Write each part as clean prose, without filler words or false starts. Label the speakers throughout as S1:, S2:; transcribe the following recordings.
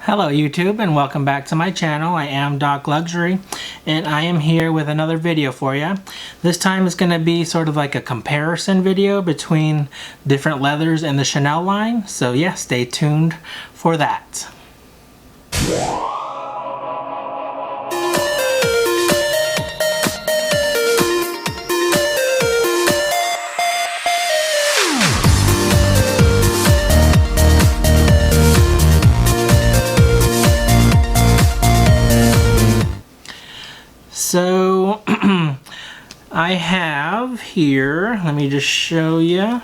S1: Hello YouTube and welcome back to my channel. I am Doc Luxury and I am here with another video for you. This time it's going to be sort of like a comparison video between different leathers in the Chanel line. So yeah, stay tuned for that. So I have here, let me just show you.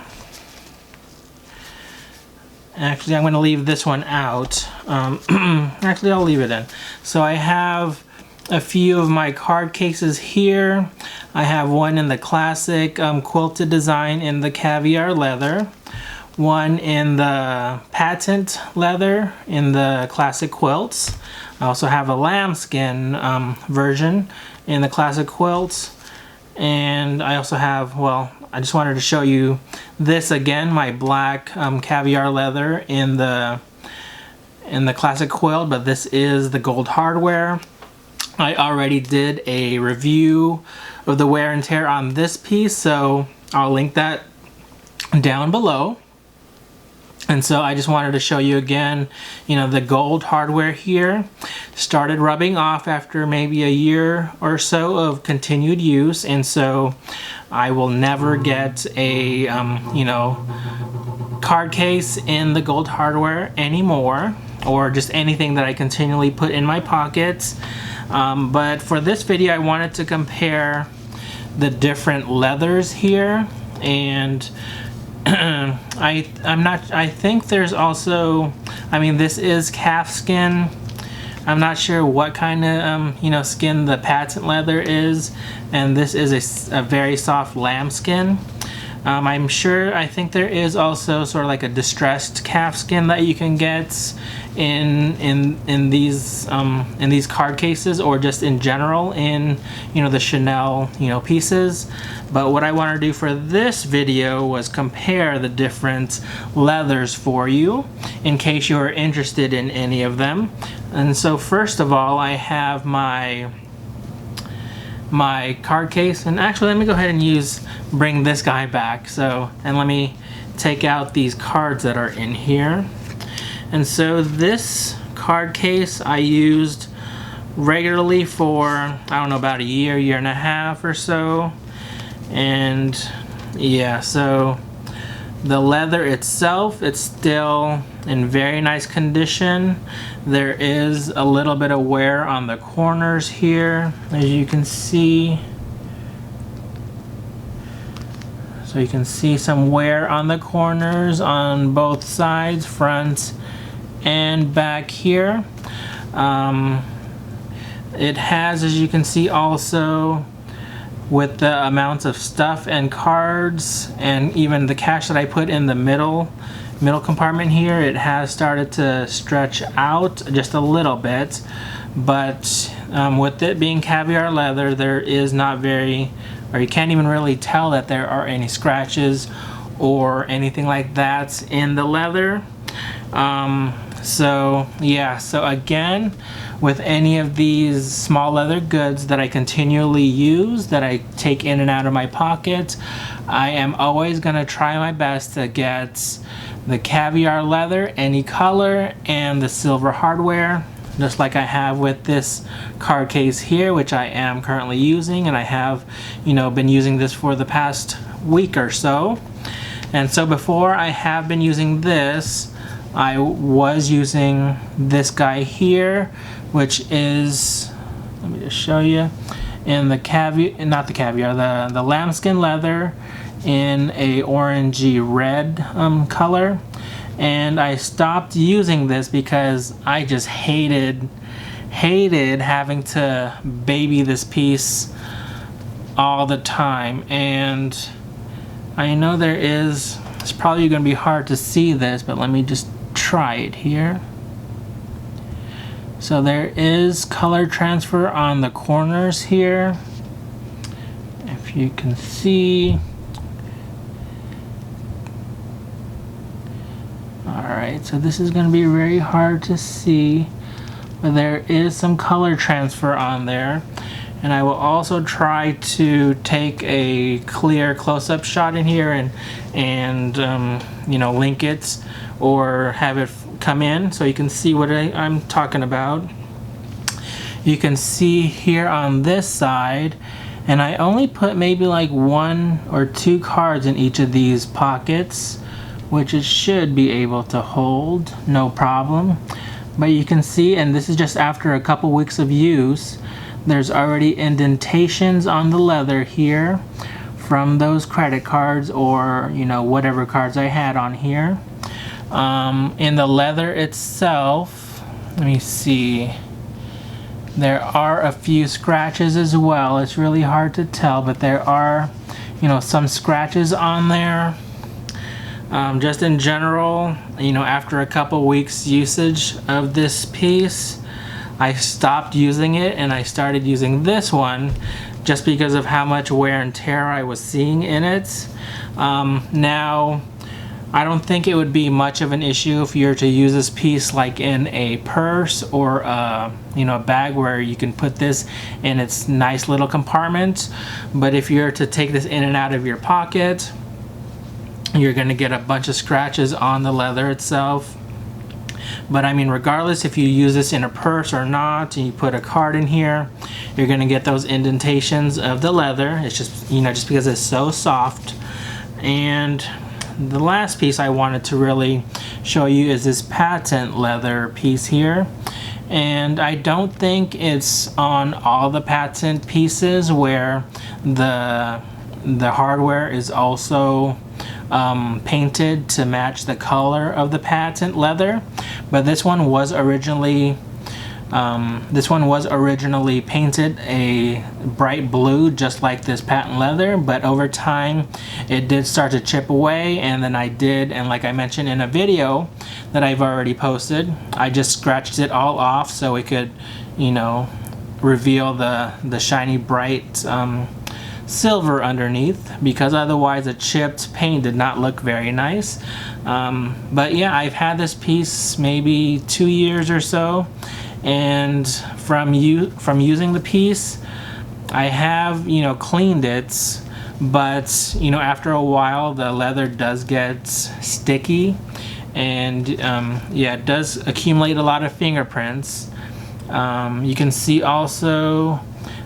S1: Actually, I'm going to leave this one out. Actually, I'll leave it in. So I have a few of my card cases here. I have one in the classic quilted design in the caviar leather. One in the patent leather in the classic quilts. I also have a lambskin version in the classic quilts. And I also have, well, I just wanted to show you this again, my black caviar leather in the classic quilt, but this is the gold hardware. I already did a review of the wear and tear on this piece, so I'll link that down below. And so I just wanted to show you again, you know, the gold hardware here started rubbing off after maybe a year or so of continued use, and so I will never get a, you know, card case in the gold hardware anymore, or just anything that I continually put in my pockets. But for this video, I wanted to compare the different leathers here, and I think there's also, I mean, this is calf skin. I'm not sure what kind of you know, skin the patent leather is, and this is a very soft lambskin. I'm sure, I think there is also sort of like a distressed calf skin that you can get in these card cases, or just in general in, you know, the Chanel, you know, pieces. But what I want to do for this video was compare the different leathers for you in case you're interested in any of them. And so first of all, I have my card case, and actually let me go ahead and bring this guy back. So, and let me take out these cards that are in here. And so this card case I used regularly for, I don't know, about a year and a half or so. And yeah, so the leather itself, it's still in very nice condition. There is a little bit of wear on the corners here, as you can see. So you can see some wear on the corners on both sides, front and back here. It has, as you can see, also with the amounts of stuff and cards and even the cash that I put in the middle compartment here, it has started to stretch out just a little bit. But with it being caviar leather, there is not very, or you can't even really tell that there are any scratches or anything like that in the leather. So yeah, so again, with any of these small leather goods that I continually use, that I take in and out of my pocket, I am always going to try my best to get the caviar leather, any color, and the silver hardware, just like I have with this card case here, which I am currently using, and I have, you know, been using this for the past week or so. And so before, I have been using this, I was using this guy here, which is, let me just show you, in the caviar, not the caviar, the lambskin leather in a orangey red color. And I stopped using this because I just hated having to baby this piece all the time. And I know it's probably going to be hard to see this, but let me just try it here. So there is color transfer on the corners here, if you can see. Alright, Alright, so this is going to be very hard to see, but there is some color transfer on there. And I will also try to take a clear close-up shot in here and you know, link it or have it come in so you can see what I'm talking about. You can see here on this side, and I only put maybe like 1 or 2 cards in each of these pockets, which it should be able to hold no problem. But you can see, and this is just after a couple weeks of use, there's already indentations on the leather here from those credit cards, or you know, whatever cards I had on here. In the leather itself, let me see, there are a few scratches as well. It's really hard to tell, but there are, you know, some scratches on there. Just in general, you know, after a couple weeks usage of this piece, I stopped using it and I started using this one just because of how much wear and tear I was seeing in it. Now, I don't think it would be much of an issue if you're to use this piece like in a purse or you know, a bag where you can put this in its nice little compartment. But if you're to take this in and out of your pocket, you're going to get a bunch of scratches on the leather itself. But I mean, regardless if you use this in a purse or not, and you put a card in here, you're going to get those indentations of the leather. It's just, you know, just because it's so soft. And the last piece I wanted to really show you is this patent leather piece here. And I don't think it's on all the patent pieces where the hardware is also painted to match the color of the patent leather, but this one was originally painted a bright blue, just like this patent leather, but over time it did start to chip away. And then and like I mentioned in a video that I've already posted, I just scratched it all off so it could, you know, reveal the shiny bright silver underneath, because otherwise the chipped paint did not look very nice. But yeah, I've had this piece maybe 2 years or so, and from using the piece, I have, you know, cleaned it, but you know, after a while the leather does get sticky, and yeah, it does accumulate a lot of fingerprints. You can see also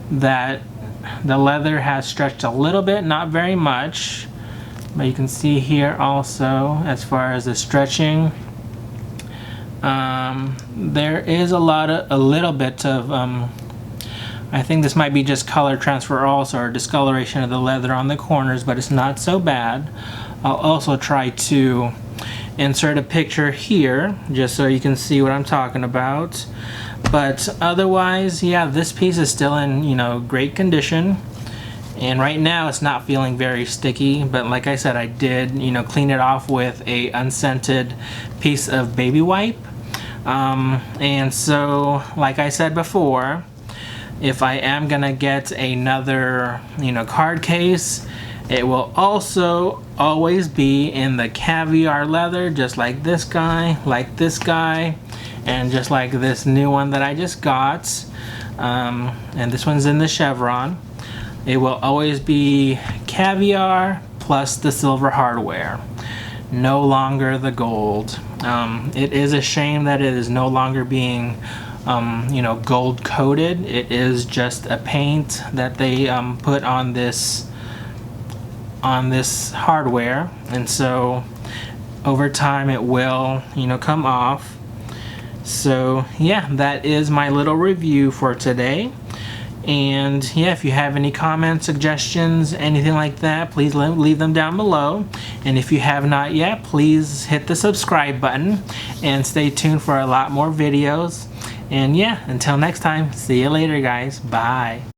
S1: that the leather has stretched a little bit, not very much, but you can see here also, as far as the stretching, there is a little bit of I think this might be just color transfer also, or discoloration of the leather on the corners, but it's not so bad. I'll also try to insert a picture here just so you can see what I'm talking about. But otherwise, yeah, this piece is still in, you know, great condition. And right now it's not feeling very sticky, but like I said, I did, you know, clean it off with a unscented piece of baby wipe. And so, like I said before, if I am gonna get another, you know, card case, it will also always be in the caviar leather, just like this guy, and just like this new one that I just got. And this one's in the chevron. It will always be caviar plus the silver hardware, no longer the gold. It is a shame that it is no longer being you know, gold coated. It is just a paint that they put on this hardware, and so over time it will, you know, come off. So yeah, that is my little review for today. And yeah, if you have any comments, suggestions, anything like that, please leave them down below. And if you have not yet, please hit the subscribe button and stay tuned for a lot more videos. And yeah, until next time, see you later guys. Bye.